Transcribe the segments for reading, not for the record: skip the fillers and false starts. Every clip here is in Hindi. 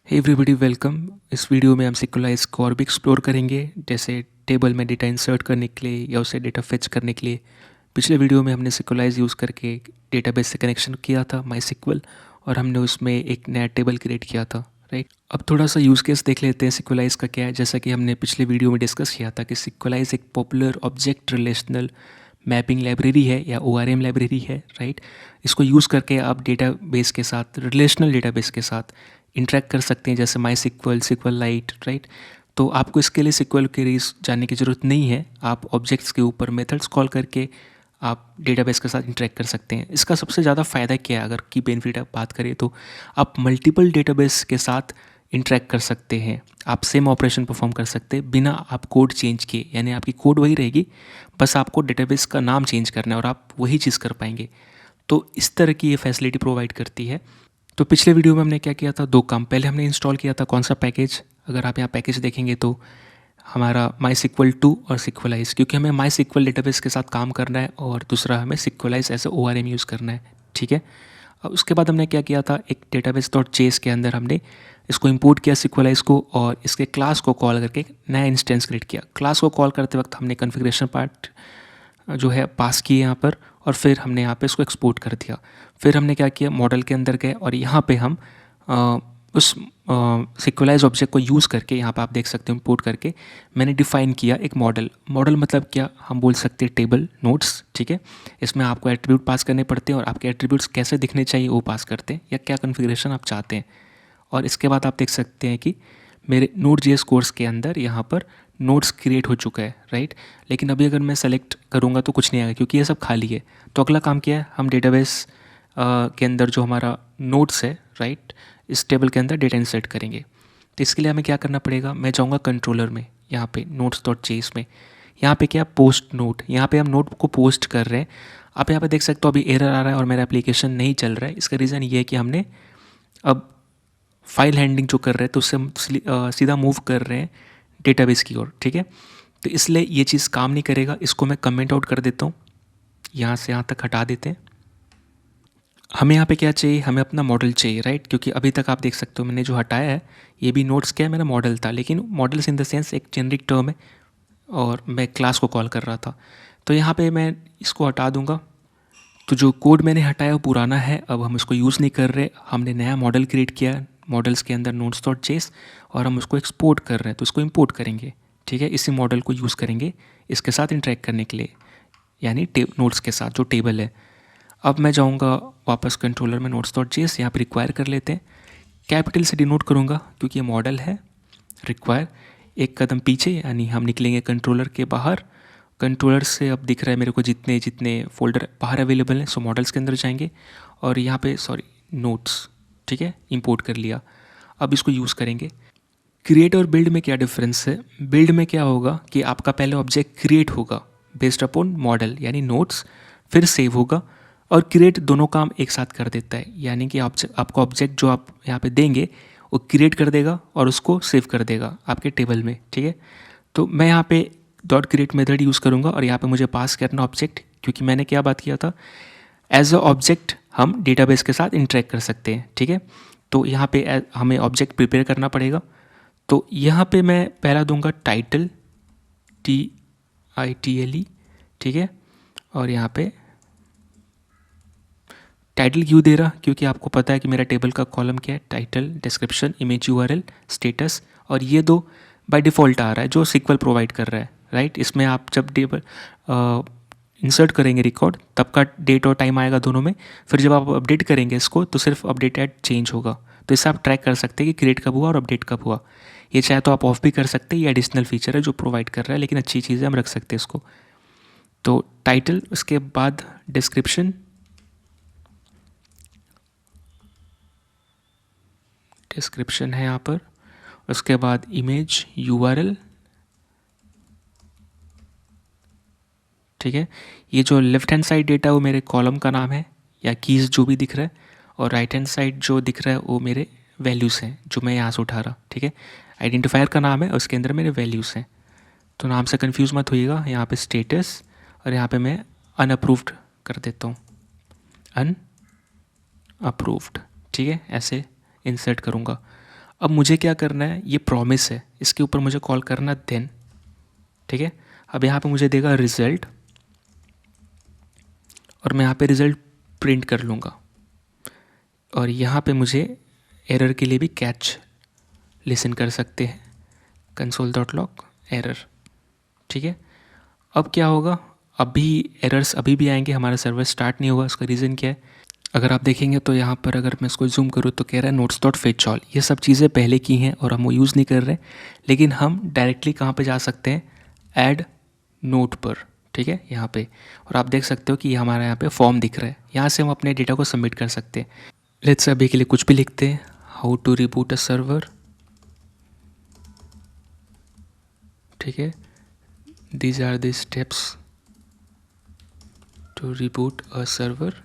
हे एवरीबॉडी वेलकम। इस वीडियो में हम सिक्वलाइज को और भी एक्सप्लोर करेंगे, जैसे टेबल में डेटा इंसर्ट करने के लिए या उसे डेटा फेच करने के लिए। पिछले वीडियो में हमने सिक्वलाइज यूज़ करके डेटाबेस से कनेक्शन किया था माई सिक्वल, और हमने उसमें एक नया टेबल क्रिएट किया था, राइट। अब थोड़ा सा यूज़ केस देख लेते हैं सिक्वलाइज का क्या है। जैसा कि हमने पिछले वीडियो में डिस्कस किया था कि सिक्वलाइज एक popular object relational mapping library है या ORM लाइब्रेरी है, राइट। इसको यूज़ करके आप डेटाबेस के साथ, रिलेशनल डेटाबेस के साथ इंटरेक्ट कर सकते हैं, जैसे माई सिक्वल, सिक्वल लाइट, राइट। तो आपको इसके लिए सिक्वल क्वेरीज जानने की ज़रूरत नहीं है। आप ऑब्जेक्ट्स के ऊपर मेथड्स कॉल करके आप डेटाबेस के साथ इंटरेक्ट कर सकते हैं। इसका सबसे ज़्यादा फ़ायदा क्या है, अगर की बेनिफिट आप बात करें तो आप मल्टीपल डेटाबेस के साथ इंटरेक्ट कर सकते हैं। आप सेम ऑपरेशन परफॉर्म कर सकते हैं बिना आप कोड चेंज किए, यानी आपकी कोड वही रहेगी, बस आपको डेटाबेस का नाम चेंज करना है और आप वही चीज़ कर पाएंगे। तो इस तरह की ये फैसिलिटी प्रोवाइड करती है। तो पिछले वीडियो में हमने क्या किया था, दो काम। पहले हमने इंस्टॉल किया था कौन सा पैकेज, अगर आप यहाँ पैकेज देखेंगे तो हमारा माई सिक्वल 2 और सिक्वलाइज, क्योंकि हमें माई सिक्वल डेटाबेस के साथ काम करना है और दूसरा हमें सिक्वलाइज ऐसे ORM यूज़ करना है, ठीक है। अब उसके बाद हमने क्या किया था, एक डेटाबेस डॉट जेएस के अंदर हमने इसको इंपोर्ट किया सिक्वलाइज को, और इसके क्लास को कॉल करके नया इंस्टेंस क्रिएट किया। क्लास को कॉल करते वक्त हमने कॉन्फ़िगरेशन पार्ट जो है पास किए यहाँ पर, और फिर हमने यहाँ पे इसको एक्सपोर्ट कर दिया। फिर हमने क्या किया, मॉडल के अंदर गए और यहाँ पे हम उस सिक्वलाइज ऑब्जेक्ट को यूज़ करके, यहाँ पे आप देख सकते हो इंपोर्ट करके मैंने डिफ़ाइन किया एक मॉडल। मॉडल मतलब क्या, हम बोल सकते हैं टेबल नोट्स, ठीक है। इसमें आपको एट्रीब्यूट पास करने पड़ते हैं और आपके एट्रीब्यूट्स कैसे दिखने चाहिए वो पास करते हैं, या क्या कॉन्फ़िगरेशन आप चाहते हैं। और इसके बाद आप देख सकते हैं कि मेरे Node.js कोर्स के अंदर यहाँ पर नोट्स क्रिएट हो चुका है, राइट। लेकिन अभी अगर मैं सेलेक्ट करूँगा तो कुछ नहीं आएगा, क्योंकि ये सब खाली है। तो अगला काम क्या है, हम डेटाबेस के अंदर जो हमारा नोट्स है, राइट, इस टेबल के अंदर डेटा इंसर्ट करेंगे। तो इसके लिए हमें क्या करना पड़ेगा, मैं जाऊँगा कंट्रोलर में, यहाँ पे notes.js में, यहाँ पे क्या पोस्ट नोट, यहाँ पे हम नोट को पोस्ट कर रहे हैं। आप यहाँ पे देख सकते हो अभी एरर आ रहा है और मेरा एप्लीकेशन नहीं चल रहा है। इसका रीज़न ये है कि हमने अब फाइल हैंडलिंग जो कर रहे हैं तो उससे हम सीधा मूव कर रहे हैं डेटाबेस की ओर, ठीक है। तो इसलिए ये चीज़ काम नहीं करेगा। इसको मैं कमेंट आउट कर देता हूँ, यहाँ से यहाँ तक हटा देते हैं। हमें यहाँ पे क्या चाहिए, हमें अपना मॉडल चाहिए, राइट। क्योंकि अभी तक आप देख सकते हो मैंने जो हटाया है ये भी नोट्स क्या है, मेरा मॉडल था, लेकिन मॉडल्स इन द सेंस एक जेनरिक टर्म है और मैं क्लास को कॉल कर रहा था। तो यहाँ पे मैं इसको हटा दूँगा। तो जो कोड मैंने हटाया वो पुराना है, अब हम इसको यूज़ नहीं कर रहे। हमने नया मॉडल क्रिएट किया, मॉडल्स के अंदर notes.js, और हम उसको एक्सपोर्ट कर रहे हैं, तो इसको इंपोर्ट करेंगे, ठीक है। इसी मॉडल को यूज़ करेंगे इसके साथ इंटरेक्ट करने के लिए, यानी नोट्स के साथ जो टेबल है। अब मैं जाऊँगा वापस कंट्रोलर में, notes.js यहाँ पर रिक्वायर कर लेते हैं। कैपिटल से डिनोट करूँगा क्योंकि ये मॉडल है। रिक्वायर एक कदम पीछे, यानी हम निकलेंगे कंट्रोलर के बाहर। कंट्रोलर से अब दिख रहा है मेरे को जितने जितने फोल्डर बाहर अवेलेबल हैं, सो मॉडल्स के अंदर जाएंगे और यहाँ पे नोट्स, ठीक है, इंपोर्ट कर लिया। अब इसको यूज़ करेंगे। क्रिएट और बिल्ड में क्या डिफरेंस है, बिल्ड में क्या होगा कि आपका पहले ऑब्जेक्ट क्रिएट होगा बेस्ड अपॉन मॉडल यानी नोट्स, फिर सेव होगा, और क्रिएट दोनों काम एक साथ कर देता है। यानी कि आपका ऑब्जेक्ट जो आप यहाँ पे देंगे वो क्रिएट कर देगा और उसको सेव कर देगा आपके टेबल में, ठीक है। तो मैं यहाँ पे डॉट क्रिएट मेथड यूज़ करूँगा और यहाँ पे मुझे पास करना ऑब्जेक्ट, क्योंकि मैंने क्या बात किया था, एज अ ऑब्जेक्ट हम डेटाबेस के साथ इंटरेक्ट कर सकते हैं, ठीक है। तो यहाँ पे हमें ऑब्जेक्ट प्रिपेयर करना पड़ेगा। तो यहाँ पे मैं पहला दूंगा टाइटल, TITLE, ठीक है। और यहाँ पे टाइटल क्यों दे रहा, क्योंकि आपको पता है कि मेरा टेबल का कॉलम क्या है, title, description, image URL, status, और ये दो बाय डिफ़ॉल्ट आ रहा है जो सिक्वल प्रोवाइड कर रहा है, राइट। इसमें आप जब टेबल इंसर्ट करेंगे रिकॉर्ड तब का डेट और टाइम आएगा दोनों में। फिर जब आप अपडेट करेंगे इसको तो सिर्फ अपडेट एट चेंज होगा। तो इससे आप ट्रैक कर सकते हैं कि क्रिएट कब हुआ और अपडेट कब हुआ। ये चाहे तो आप ऑफ भी कर सकते हैं, ये एडिशनल फीचर है जो प्रोवाइड कर रहा है, लेकिन अच्छी चीज़ है, हम रख सकते हैं इसको। तो टाइटल, उसके बाद डिस्क्रिप्शन, डिस्क्रिप्शन है यहाँ पर, उसके बाद इमेज URL, ठीक है। ये जो लेफ्ट हैंड साइड डेटा वो मेरे कॉलम का नाम है या कीज़ जो भी दिख रहा है, और राइट हैंड साइड जो दिख रहा है वो मेरे वैल्यूज़ हैं जो मैं यहाँ से उठा रहा, ठीक है। आइडेंटिफायर का नाम है, उसके अंदर मेरे वैल्यूज़ हैं। तो नाम से कंफ्यूज मत होइएगा। यहाँ पे स्टेटस, और यहाँ पे मैं अनअप्रूव्ड कर देता हूँ, अनअप्रूव्ड, ठीक है, ऐसे इंसर्ट करूँगा। अब मुझे क्या करना है, ये प्रॉमिस है, इसके ऊपर मुझे कॉल करना देन, ठीक है। अब यहाँ पे मुझे देगा रिज़ल्ट और मैं यहाँ पे रिज़ल्ट प्रिंट कर लूँगा और यहाँ पे मुझे एरर के लिए भी कैच लिसन कर सकते हैं, console.log एरर, ठीक है। अब क्या होगा, अभी एरर्स अभी भी आएंगे, हमारा सर्वर स्टार्ट नहीं हुआ। उसका रीज़न क्या है, अगर आप देखेंगे तो यहाँ पर अगर मैं इसको जूम करूँ तो कह रहा है notes.fetchAll, ये सब चीज़ें पहले की हैं और हम वो यूज़ नहीं कर रहे, लेकिन हम डायरेक्टली कहाँ पे जा सकते हैं, ऐड नोट पर, ठीक है, यहाँ पे। और आप देख सकते हो कि हमारा यहाँ पे फॉर्म दिख रहा है, यहाँ से हम अपने डेटा को सबमिट कर सकते हैं। लेट्स अभी के लिए कुछ भी लिखते हैं, how to reboot a server, ठीक है, these are the steps to reboot a server,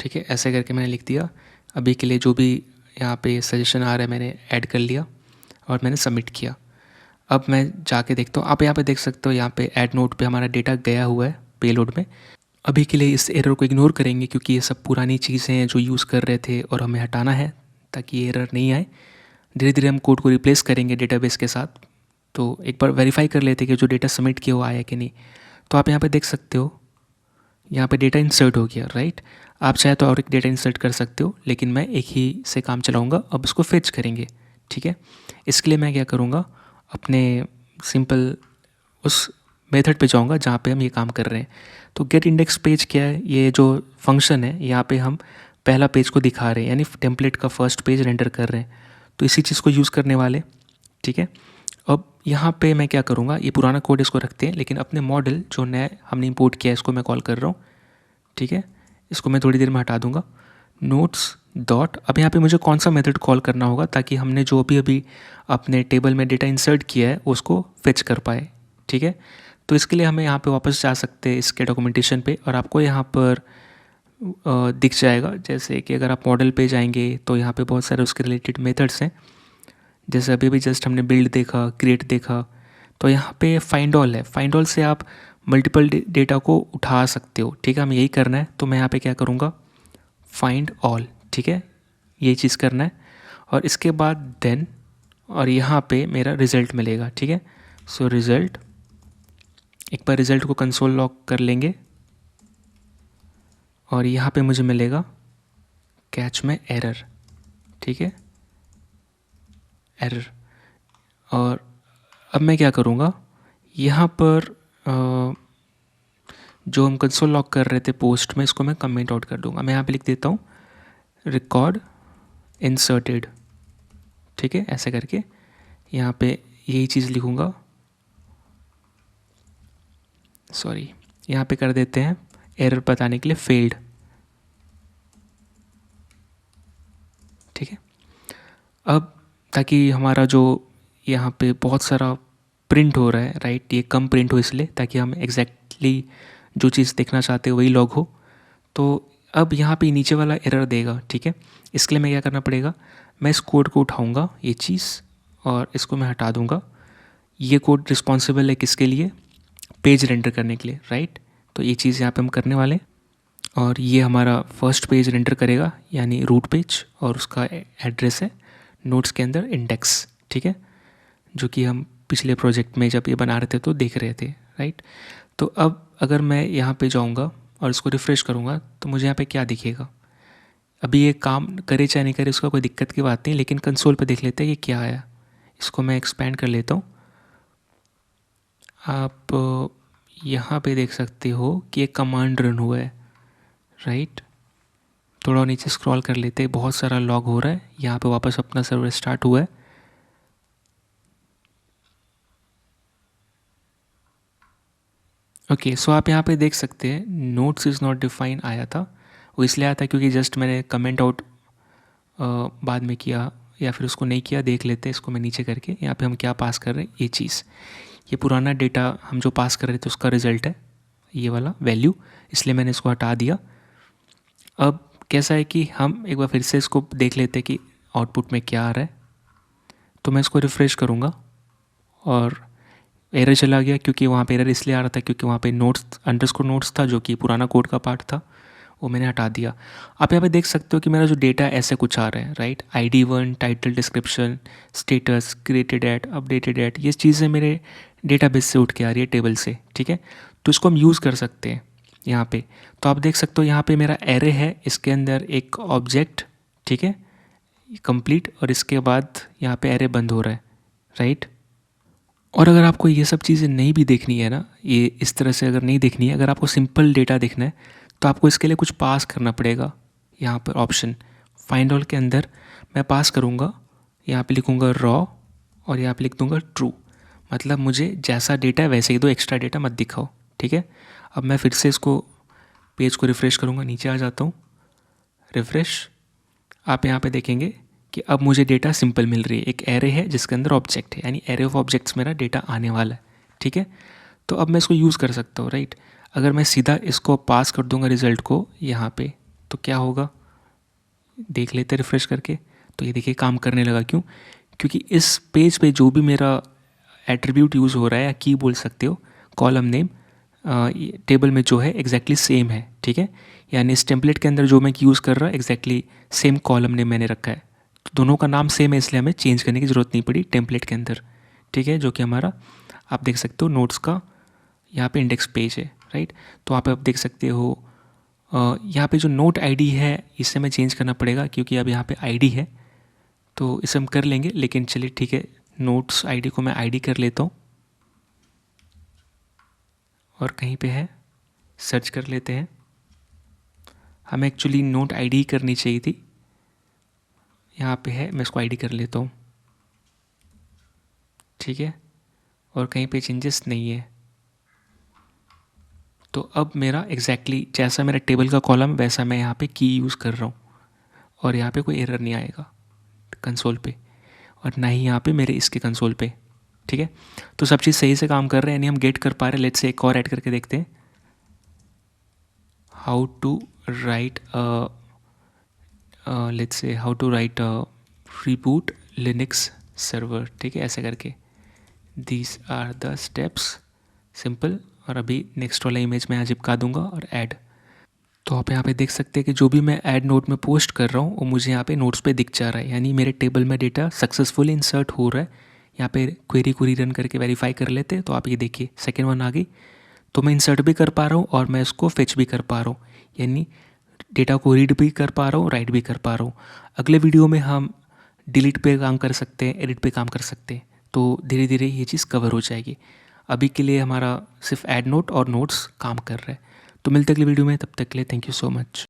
ठीक है, ऐसे करके मैंने लिख दिया। अभी के लिए जो भी यहाँ पे सजेशन आ रहा है मैंने ऐड कर लिया और मैंने सबमिट किया। अब मैं जाके देखता हूँ, आप यहाँ पे देख सकते हो, यहाँ पे ऐड नोट पे हमारा डेटा गया हुआ है पेलोड में। अभी के लिए इस एरर को इग्नोर करेंगे क्योंकि ये सब पुरानी चीज़ें हैं जो यूज़ कर रहे थे और हमें हटाना है ताकि ये एरर नहीं आए। धीरे धीरे हम कोड को रिप्लेस करेंगे डेटाबेस के साथ। तो एक बार वेरीफाई कर लेते कि जो डेटा सबमिट किया वो आया कि नहीं। तो आप यहाँ पे देख सकते हो, यहाँ पे डेटा इंसर्ट हो गया, राइट। आप चाहे तो और एक डेटा इंसर्ट कर सकते हो, लेकिन मैं एक ही से काम चलाऊँगा। अब इसको फेच करेंगे, ठीक है। इसके लिए मैं क्या करूँगा, अपने सिंपल उस मेथड पे जाऊँगा जहाँ पे हम ये काम कर रहे हैं। तो गेट इंडेक्स पेज क्या है, ये जो फंक्शन है यहाँ पे हम पहला पेज को दिखा रहे हैं, यानी टेम्पलेट का फर्स्ट पेज रेंडर कर रहे हैं। तो इसी चीज़ को यूज़ करने वाले, ठीक है। अब यहाँ पे मैं क्या करूँगा, ये पुराना कोड इसको रखते हैं, लेकिन अपने मॉडल जो नया हमने इंपोर्ट किया है इसको मैं कॉल कर रहा हूँ, ठीक है। इसको मैं थोड़ी देर में हटा दूँगा। नोट्स डॉट, अब यहाँ पे मुझे कौन सा मेथड कॉल करना होगा ताकि हमने जो भी अभी अपने टेबल में डेटा इंसर्ट किया है उसको फेच कर पाए, ठीक है। तो इसके लिए हमें यहाँ पे वापस जा सकते हैं इसके डॉक्यूमेंटेशन पे और आपको यहाँ पर दिख जाएगा, जैसे कि अगर आप मॉडल पे जाएंगे तो यहाँ पे बहुत सारे उसके रिलेटेड मेथड्स हैं। जैसे अभी भी जस्ट हमने बिल्ड देखा, क्रिएट देखा, तो यहाँ पे फाइंड ऑल है। फाइंड ऑल से आप मल्टीपल डेटा को उठा सकते हो, ठीक है। हमें यही करना है, तो मैं यहाँ पे क्या करूँगा, फाइंड ऑल, ठीक है, यही चीज़ करना है। और इसके बाद देन, और यहाँ पे मेरा रिज़ल्ट मिलेगा, ठीक है। सो रिज़ल्ट, एक बार रिज़ल्ट को कंसोल लॉग कर लेंगे और यहाँ पे मुझे मिलेगा कैच में एरर, ठीक है, एरर। और अब मैं क्या करूँगा, यहाँ पर जो हम कंसोल लॉग कर रहे थे पोस्ट में, इसको मैं कमेंट आउट कर दूँगा। मैं यहाँ पे लिख देता हूँ रिकॉर्ड इंसर्टेड, ठीक है, ऐसे करके यहाँ पे यही चीज़ लिखूँगा, सॉरी, यहाँ पे कर देते हैं एरर बताने के लिए फेल्ड, ठीक है। अब ताकि हमारा जो यहाँ पे बहुत सारा प्रिंट हो रहा है, राइट, ये कम प्रिंट हो इसलिए, ताकि हम एग्जैक्टली जो चीज़ देखना चाहते हैं वही लॉग हो। तो अब यहाँ पे नीचे वाला एरर देगा, ठीक है। इसके लिए मैं क्या करना पड़ेगा, मैं इस कोड को उठाऊँगा ये चीज़ और इसको मैं हटा दूँगा। ये कोड रिस्पॉन्सिबल है किसके लिए, पेज रेंडर करने के लिए, राइट। तो ये चीज़ यहाँ पे हम करने वाले हैं और ये हमारा फर्स्ट पेज रेंडर करेगा, यानी रूट पेज, और उसका एड्रेस है नोट्स के अंदर इंडेक्स, ठीक है, जो कि हम पिछले प्रोजेक्ट में जब ये बना रहे थे तो देख रहे थे, राइट। तो अब अगर मैं यहाँ पे जाऊँगा और इसको रिफ़्रेश करूँगा तो मुझे यहाँ पे क्या दिखेगा। अभी ये काम करे चाहे नहीं करे उसका कोई दिक्कत की बात नहीं, लेकिन कंसोल पे देख लेते हैं ये क्या आया। इसको मैं एक्सपेंड कर लेता हूँ। आप यहाँ पे देख सकते हो कि एक कमांड रन हुआ है, राइट। थोड़ा नीचे स्क्रॉल कर लेते हैं, बहुत सारा लॉग हो रहा है। यहाँ पे वापस अपना सर्वर स्टार्ट हुआ है। ओके, सो आप यहाँ पे देख सकते हैं नोट्स इज़ नॉट डिफाइन आया था। वो इसलिए आया था क्योंकि जस्ट मैंने कमेंट आउट बाद में किया, या फिर उसको नहीं किया। देख लेते हैं इसको मैं नीचे करके, यहाँ पे हम क्या पास कर रहे हैं, ये चीज़, ये पुराना डेटा हम जो पास कर रहे थे उसका रिज़ल्ट है ये वाला वैल्यू, इसलिए मैंने इसको हटा दिया। अब कैसा है कि हम एक बार फिर से इसको देख लेते हैं कि आउटपुट में क्या आ रहा है। तो मैं इसको रिफ़्रेश करूँगा और एरर चला गया, क्योंकि वहाँ पे एरर इसलिए आ रहा था क्योंकि वहाँ पे नोट्स अंडरस्कोर नोट्स था जो कि पुराना कोड का पार्ट था। वो मैंने हटा दिया। आप यहाँ पे देख सकते हो कि मेरा जो डेटा ऐसे कुछ आ रहा है, right. ID1, title, description, status, created at, updated at, ये चीज़ें मेरे डेटाबेस से उठ के आ रही है, टेबल से, ठीक है। तो इसको हम यूज़ कर सकते हैं यहाँ पे। तो आप देख सकते हो यहाँ पे मेरा एरे है, इसके अंदर एक ऑब्जेक्ट, ठीक है, कंप्लीट, और इसके बाद यहाँ पे एरे बंद हो रहा है, राइट। और अगर आपको ये सब चीज़ें नहीं भी देखनी है ना, ये इस तरह से अगर नहीं देखनी है, अगर आपको सिंपल डेटा देखना है, तो आपको इसके लिए कुछ पास करना पड़ेगा। यहाँ पर ऑप्शन फाइंड ऑल के अंदर मैं पास करूँगा, यहाँ पे लिखूँगा रॉ और यहाँ पे लिख दूँगा ट्रू। मतलब मुझे जैसा डेटा है वैसे ही दो, एक्स्ट्रा डेटा मत दिखाओ, ठीक है। अब मैं फिर से इसको पेज को रिफ़्रेश करूँगा, नीचे आ जाता हूँ, रिफ़्रेश। आप यहाँ पे देखेंगे कि अब मुझे डेटा सिंपल मिल रही है, एक एरे है जिसके अंदर ऑब्जेक्ट है, यानी एरे ऑफ ऑब्जेक्ट्स मेरा डेटा आने वाला है, ठीक है। तो अब मैं इसको यूज़ कर सकता हूँ, राइट। अगर मैं सीधा इसको पास कर दूंगा रिज़ल्ट को यहाँ पे, तो क्या होगा देख लेते रिफ़्रेश करके। तो ये देखिए काम करने लगा। क्यों? क्योंकि इस पेज पे जो भी मेरा एट्रीब्यूट यूज़ हो रहा है, या की बोल सकते हो, कॉलम नेम टेबल में जो है एग्जैक्टली सेम है, ठीक है। यानी इस टेम्पलेट के अंदर जो मैं यूज़ कर रहा हूँ एग्जैक्टली सेम कॉलम नेम मैंने रखा है। तो दोनों का नाम सेम है, इसलिए हमें चेंज करने की ज़रूरत नहीं पड़ी टेम्पलेट के अंदर, ठीक है। जो कि हमारा आप देख सकते हो नोट्स का यहाँ पे इंडेक्स पेज है, राइट। तो आप देख सकते हो यहाँ पे जो नोट आईडी है इसे हमें चेंज करना पड़ेगा, क्योंकि अब यहाँ पे आईडी है, तो इसे हम कर लेंगे। लेकिन चलिए ठीक है, नोट्स आईडी को मैं आईडी कर लेता हूँ, और कहीं पे है सर्च कर लेते हैं। हमें एक्चुअली नोट आईडी करनी चाहिए थी, यहाँ पे है, मैं इसको आईडी कर लेता हूँ, ठीक है। और कहीं पे चेंजेस नहीं है। तो अब मेरा एग्जैक्टली जैसा मेरा टेबल का कॉलम वैसा मैं यहाँ पे की यूज़ कर रहा हूँ, और यहाँ पे कोई एरर नहीं आएगा कंसोल पे, और ना ही यहाँ पे मेरे इसके कंसोल पे, ठीक है। तो सब चीज़ सही से काम कर रहे हैं, यानी हम गेट कर पा रहे हैं। लेट्स से एक और ऐड करके देखते हैं, how to write let's say how to write reboot Linux server, ठीक है, ऐसे करके। These are the steps, simple. और अभी नेक्स्ट वाला इमेज मैं यहाँ चिपका दूंगा और ऐड। तो आप यहाँ पे देख सकते हैं कि जो भी मैं ऐड नोट में पोस्ट कर रहा हूँ वो मुझे यहाँ पे नोट्स पे दिख जा रहा है, यानी मेरे टेबल में डेटा सक्सेसफुली इंसर्ट हो रहा है। यहाँ पे क्वेरी रन करके वेरीफाई कर लेते हैं, तो आप ये देखिए सेकेंड वन आ गई। तो मैं इंसर्ट भी कर पा रहा हूँ और मैं इसको फेच भी कर पा रहा हूँ, यानी डेटा को रीड भी कर पा रहा हूँ, राइट भी कर पा रहा हूँ। अगले वीडियो में हम डिलीट पे काम कर सकते हैं, एडिट पे काम कर सकते हैं, तो धीरे धीरे ये चीज़ कवर हो जाएगी। अभी के लिए हमारा सिर्फ ऐड नोट और नोट्स काम कर रहा है। तो मिलते अगले वीडियो में, तब तक के लिए थैंक यू सो मच।